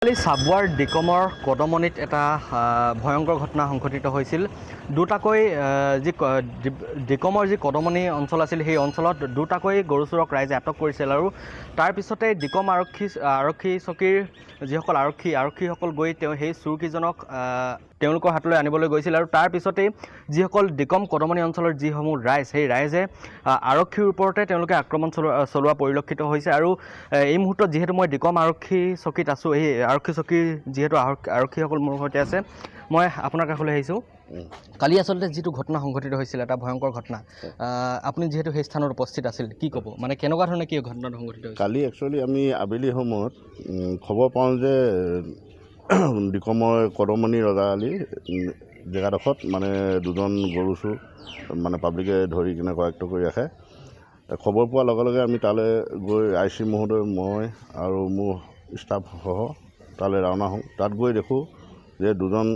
কালি চাবুৱাৰ ডিকমৰ কদমনিত এটা ভয়ংকৰ ঘটনা সংঘটিত হৈছিল। দুটাকৈ ডিকমৰ যি কদমনি অঞ্চল আছিল সেই অঞ্চলত দুটাকৈ গৰু চোৰক ৰাইজে আটক কৰিছিল আৰু তাৰ পিছতে ডিকম আৰক্ষী চকীৰ যিসকল আৰক্ষীসকল গৈ সেই চোৰকেইজনক তেওঁলোকৰ হাতলৈ আনিবলৈ গৈছিল আৰু তাৰ পিছতেই যিসকল ডিকম কদমনি অঞ্চলৰ যিসমূহ ৰাইজ সেই ৰাইজে আৰক্ষীৰ ওপৰতে তেওঁলোকে আক্ৰমণ চলোৱা পৰিলক্ষিত হৈছে। আৰু এই মুহূৰ্তত যিহেতু মই ডিকম আৰক্ষী চকীত আছোঁ, এই আৰক্ষী চকীৰ যিহেতু আৰক্ষীসকল মোৰ সৈতে আছে, মই আপোনাৰ কাষলৈ আহিছোঁ। কালি আচলতে যিটো ঘটনা সংঘটিত হৈছিল, এটা ভয়ংকৰ ঘটনা, আপুনি যিহেতু সেই স্থানত উপস্থিত আছিল, কি ক'ব? মানে কেনেকুৱা ধৰণে কি ঘটনাটো সংঘটিত হৈছিল? কালি একচুৱেলি আমি আবেলি সময়ত খবৰ পাওঁ যে ডিকমৰ কদমনি ৰজাআলি জেগাডোখৰত মানে দুজন গৰু চোৰ মানে পাব্লিকে ধৰি কিনে কৰায়ত্ব কৰি ৰাখে। খবৰ পোৱাৰ লগে লগে আমি তালৈ গৈ IC মহোদয়, মই আৰু মোৰ ষ্টাফসহ তালৈ ৰাওনা হওঁ। তাত গৈ দেখোঁ যে দুজন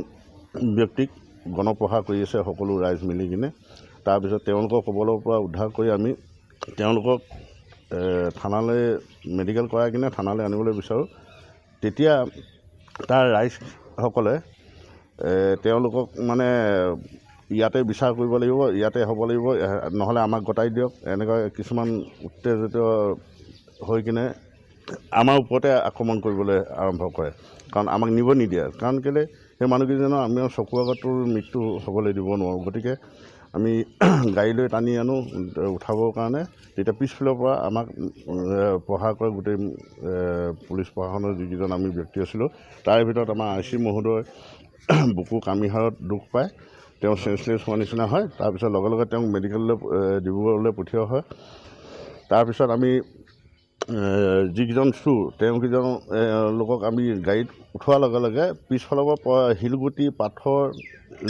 ব্যক্তিক গণপ্ৰহাৰ কৰি আছে সকলো ৰাইজ মিলি কিনে। তাৰপিছত তেওঁলোকৰ কবলৰ পৰা উদ্ধাৰ কৰি আমি তেওঁলোকক থানালৈ মেডিকেল কৰাই কিনে থানালৈ আনিবলৈ বিচাৰোঁ। তেতিয়া তাৰ ৰাইজসকলে তেওঁলোকক মানে ইয়াতে বিচাৰ কৰিব লাগিব, ইয়াতে হ'ব লাগিব, নহ'লে আমাক গতাই দিয়ক, এনেকুৱা কিছুমান উত্তেজিত হৈ কিনে আমাৰ ওপৰতে আক্ৰমণ কৰিবলৈ আৰম্ভ কৰে। কাৰণ আমাক নিব নিদিয়ে, কাৰণ কেলৈ সেই মানুহকেইজনৰ আমি চকুৰ আগতো মৃত্যু হ'বলৈ দিব নোৱাৰোঁ। গতিকে আমি গাড়ী লৈ টানি আনো উঠাবৰ কাৰণে। তেতিয়া পিছফালৰ পৰা আমাক প্ৰহাৰ কৰে গোটেই পুলিচ প্ৰশাসনৰ যিকেইজন আমি ব্যক্তি আছিলোঁ। তাৰে ভিতৰত আমাৰ IC মহোদয় বুকু কামিহাৰত দুখ পায়, তেওঁ চেঞ্চলেছ হোৱাৰ নিচিনা হয়। তাৰপিছত লগে লগে তেওঁক মেডিকেললৈ ডিব্ৰুগড়লৈ পঠিওৱা হয়। তাৰপিছত আমি যিকেইজন চোৰ তেওঁকেইজন লোকক আমি গাড়ীত উঠোৱাৰ লগে লগে পিছফালৰ পৰা শিলগুটি পাথৰ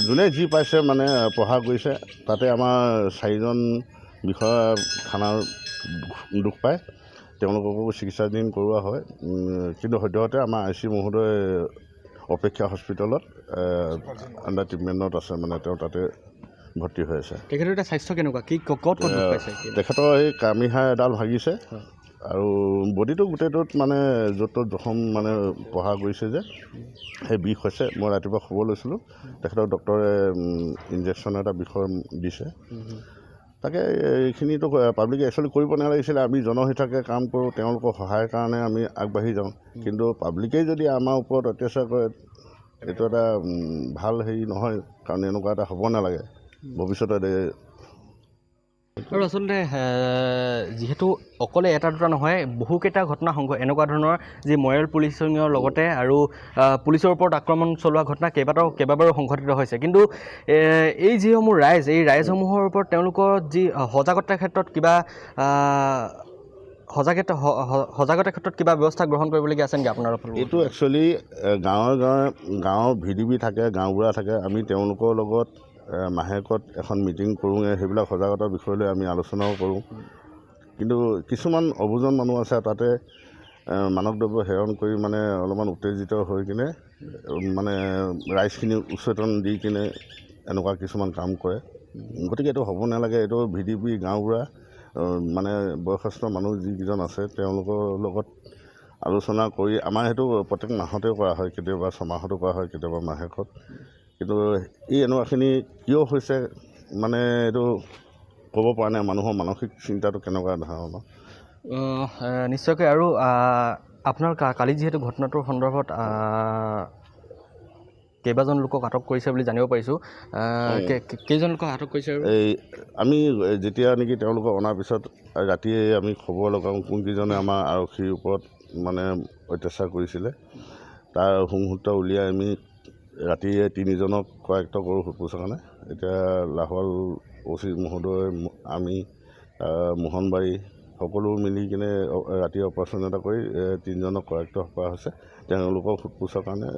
যোনে যি পাইছে মানে প্ৰহাৰ কৰিছে। তাতে আমাৰ 4জন বিষয়া থানাৰ দুখ পায়, তেওঁলোককো চিকিৎসাধীন কৰোৱা হয়। কিন্তু সদ্যহতে আমাৰ IC মহোদয় অপেক্ষা হস্পিটেলত আণ্ডাৰ ট্ৰিটমেণ্টত আছে, মানে তেওঁ তাতে ভৰ্তি হৈ আছে। তেখেতৰ এতিয়া স্বাস্থ্য কেনেকুৱা? কি ক'ত দুখ পাইছে? তেখেতৰ এই কামিহাড় এডাল ভাগিছে আৰু বডিটো গোটেইটোত মানে য'ত ত'ত জখম মানে প্ৰহাৰ কৰিছে যে সেই বিষ হৈছে। মই ৰাতিপুৱা খবৰ লৈছিলোঁ, তেখেতক ডক্টৰে ইনজেকশ্যন এটা বিষৰ দিছে। তাকে এইখিনিতো পাব্লিকে একচুৱেলি কৰিব নালাগিছিলে। আমি জনহিতাকে কাম কৰোঁ, তেওঁলোকৰ সহায়ৰ কাৰণে আমি আগবাঢ়ি যাওঁ। কিন্তু পাব্লিকেই যদি আমাৰ ওপৰত অত্যাচাৰ কৰে, এইটো এটা ভাল হেৰি নহয়, কাৰণ এনেকুৱা এটা হ'ব নালাগে ভৱিষ্যতে। আৰু আচলতে যিহেতু অকলে এটা দুটা নহয়, বহুকেইটা ঘটনা এনেকুৱা ধৰণৰ যি মৰেল পুলিচিঙৰ লগতে আৰু পুলিচৰ ওপৰত আক্ৰমণ চলোৱা ঘটনা কেইবাবাৰো সংঘটিত হৈছে। কিন্তু এই যিসমূহ এই ৰাইজসমূহৰ ওপৰত তেওঁলোকৰ যি সজাগতাৰ ক্ষেত্ৰত কিবা ব্যৱস্থা গ্ৰহণ কৰিবলগীয়া আছে নেকি আপোনাৰ? এইটো একচুৱেলি গাঁৱৰ VDB থাকে, গাঁওবুঢ়া থাকে। আমি তেওঁলোকৰ লগত মাহেকত এখন মিটিং কৰোঁগৈ, সেইবিলাক সজাগতাৰ বিষয় লৈ আমি আলোচনাও কৰোঁ। কিন্তু কিছুমান অবুজন মানুহ আছে, তাতে মানৱ দ্ৰব্য সেৱন কৰি মানে অলপমান উত্তেজিত হৈ কিনে মানে ৰাইজখিনি উচেতন দি কিনে এনেকুৱা কিছুমান কাম কৰে। গতিকে এইটো হ'ব নালাগে। এইটো VDB গাঁওবুঢ়া মানে বয়সস্থ মানুহ যিকেইজন আছে তেওঁলোকৰ লগত আলোচনা কৰি, আমাৰ সেইটো প্ৰত্যেক মাহতে কৰা হয়, কেতিয়াবা 6 মাহতো কৰা হয়, কেতিয়াবা মাহেকত। কিন্তু এই এনেকুৱাখিনি কিয় হৈছে মানে এইটো ক'ব পৰা নাই। মানুহৰ মানসিক চিন্তাটো কেনেকুৱা ধৰণৰ? নিশ্চয়কৈ। আৰু আপোনাৰ কালি যিহেতু ঘটনাটোৰ সন্দৰ্ভত কেইবাজন লোকক আটক কৰিছে বুলি জানিব পাৰিছোঁ, কেইজন লোকক আটক কৰিছে? এই আমি যেতিয়া নেকি তেওঁলোকক অনাৰ পিছত ৰাতিয়ে আমি খবৰ লগাওঁ কোনকেইজনে আমাৰ আৰক্ষীৰ ওপৰত মানে অত্যাচাৰ কৰিছিলে। তাৰ সংহূৰ্ত উলিয়াই আমি ৰাতিয়ে 3জনক কৰায়ত্ব কৰোঁ সোধপোছৰ কাৰণে। এতিয়া লাহোৱাল OC মহোদয়, আমি মোহনবাৰী সকলো মিলি কিনে ৰাতি অপাৰেশ্যন এটা কৰি 3জনক কৰায়ত্ব কৰা হৈছে। তেওঁলোকক সোধপোছৰ কাৰণে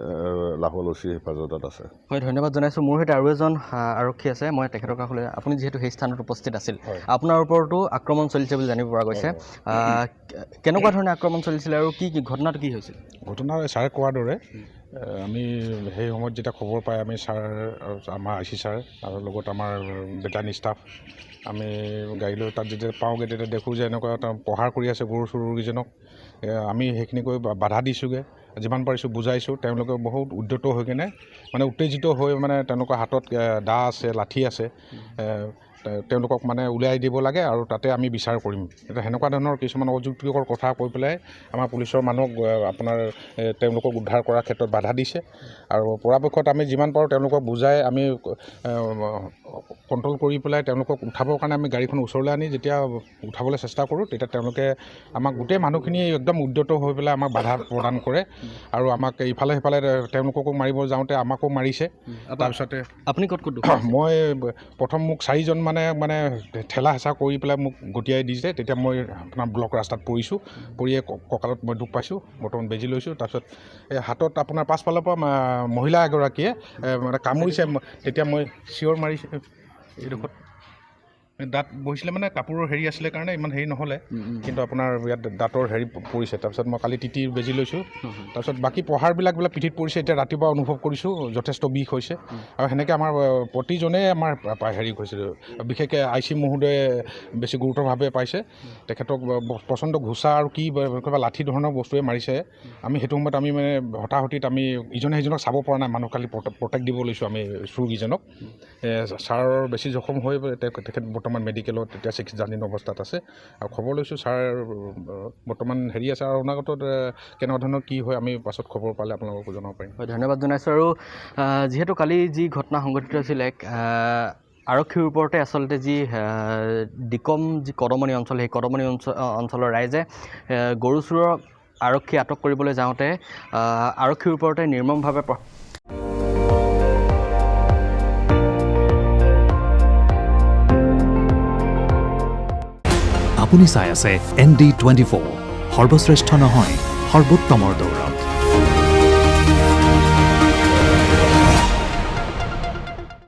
লাহোৱাল OC হেফাজতত আছে। হয়, ধন্যবাদ জনাইছোঁ। মোৰ সৈতে আৰু এজন আৰক্ষী আছে, মই তেখেতৰ কাষলৈ। আপুনি যিহেতু সেই স্থানত উপস্থিত আছিল, আপোনাৰ ওপৰতো আক্ৰমণ চলিছে বুলি জানিব পৰা গৈছে। কেনেকুৱা ধৰণে আক্ৰমণ চলিছিলে আৰু কি ঘটনাটো কি হৈছিল? ঘটনা ছাৰে কোৱাৰ দৰে আমি সেই সময়ত যেতিয়া খবৰ পাই আমি আমাৰ IC ছাৰ আৰু লগত আমাৰ বেটানী ষ্টাফ আমি গাড়ী লৈ তাত যেতিয়া পাওঁগৈ, তেতিয়া দেখোঁ যে এনেকুৱা এটা প্ৰহাৰ কৰি আছে গৰু চোৰকেইজনক। আমি সেইখিনি কৰি বাধা দিছোঁগৈ। যিমান পাৰিছোঁ বুজাইছোঁ। তেওঁলোকে বহুত উদ্যত হৈ কিনে মানে উত্তেজিত হৈ মানে তেওঁলোকৰ হাতত দা আছে, লাঠি আছে, তেওঁলোকক মানে উলিয়াই দিব লাগে আৰু তাতে আমি বিচাৰ কৰিম। এতিয়া সেনেকুৱা ধৰণৰ কিছুমান অযুক্তিকৰ কথা কৈ পেলাই আমাৰ পুলিচৰ মানুহক আপোনাৰ তেওঁলোকক উদ্ধাৰ কৰাৰ ক্ষেত্ৰত বাধা দিছে। আৰু পৰাপক্ষত আমি যিমান পাৰোঁ তেওঁলোকক বুজাই আমি কণ্ট্ৰল কৰি পেলাই তেওঁলোকক উঠাবৰ কাৰণে আমি গাড়ীখন ওচৰলৈ আনি যেতিয়া উঠাবলৈ চেষ্টা কৰোঁ, তেতিয়া তেওঁলোকে আমাক গোটেই মানুহখিনি একদম উদ্যত হৈ পেলাই আমাক বাধা প্ৰদান কৰে আৰু আমাক ইফালে সিফালে তেওঁলোককো মাৰিব যাওঁতে আমাকো মাৰিছে। তাৰপিছতে আপুনি ক'ত ক'ত মই প্ৰথম মোক 4জন মানে ঠেলা হেঁচা কৰি পেলাই মোক গতিয়াই দিছে। তেতিয়া মই আপোনাৰ ব্লক ৰাস্তাত পৰিছোঁ, পৰিয়ে কঁকালত মই দুখ পাইছোঁ, বৰ্তমান বেজি লৈছোঁ। তাৰপিছত এই হাতত আপোনাৰ পাছফালৰ পৰা মহিলা এগৰাকীয়ে মানে কামুৰিছে। তেতিয়া মই চিঞৰ মাৰিছোঁ, এইডোখৰত দাঁত বহিছিলে মানে কাপোৰৰ হেৰি আছিলে কাৰণে ইমান হেৰি নহ'লে, কিন্তু আপোনাৰ ইয়াত দাঁতৰ হেৰি পৰিছে। তাৰপিছত মই কালি টিটিৰ বেজি লৈছোঁ। তাৰপিছত বাকী পঢ়াৰবিলাক পিঠিত পৰিছে। এতিয়া ৰাতিপুৱা অনুভৱ কৰিছোঁ যথেষ্ট বিষ হৈছে আৰু সেনেকৈ আমাৰ প্ৰতিজনেই আমাৰ হেৰি হৈছিল। বিশেষকৈ IC মহোদয়ে বেছি গুৰুতৰভাৱে পাইছে। তেখেতক প্ৰচণ্ড ঘোচা আৰু কিবা লাঠি ধৰণৰ বস্তুৱে মাৰিছে। আমি সেইটো সময়ত আমি মানে হতাহতিত আমি ইজনে সিজনক চাব পৰা নাই। মানুহ খালি প্ৰটেক্ট দিব লৈছোঁ আমি চুৰকেইজনক। ছাৰৰ বেছি জখম হৈ তেখেত বৰ্তমান মেডিকেলত এতিয়া চিকিৎসাধীন অৱস্থাত আছে আৰু খবৰ লৈছোঁ ছাৰ বৰ্তমান হেৰি আছে। আৰু অনাগত কেনেকুৱা ধৰণৰ কি হয় আমি পাছত খবৰ পালে আপোনালোকক জনাব পাৰিম। হয়, ধন্যবাদ জনাইছোঁ। আৰু যিহেতু কালি যি ঘটনা সংঘটিত হৈছিল, এক আৰক্ষীৰ ওপৰতে আচলতে যি ডিকম যি কদমনি অঞ্চল, সেই কদমনি অঞ্চলৰ ৰাইজে গৰু চোৰক আৰক্ষী আটক কৰিবলৈ যাওঁতে আৰক্ষীৰ ওপৰতে নিৰ্মমভাৱে আপুনি চাই আছে ND24, সৰ্বশ্ৰেষ্ঠ নহয় সৰ্বোত্তমৰ দৌৰ।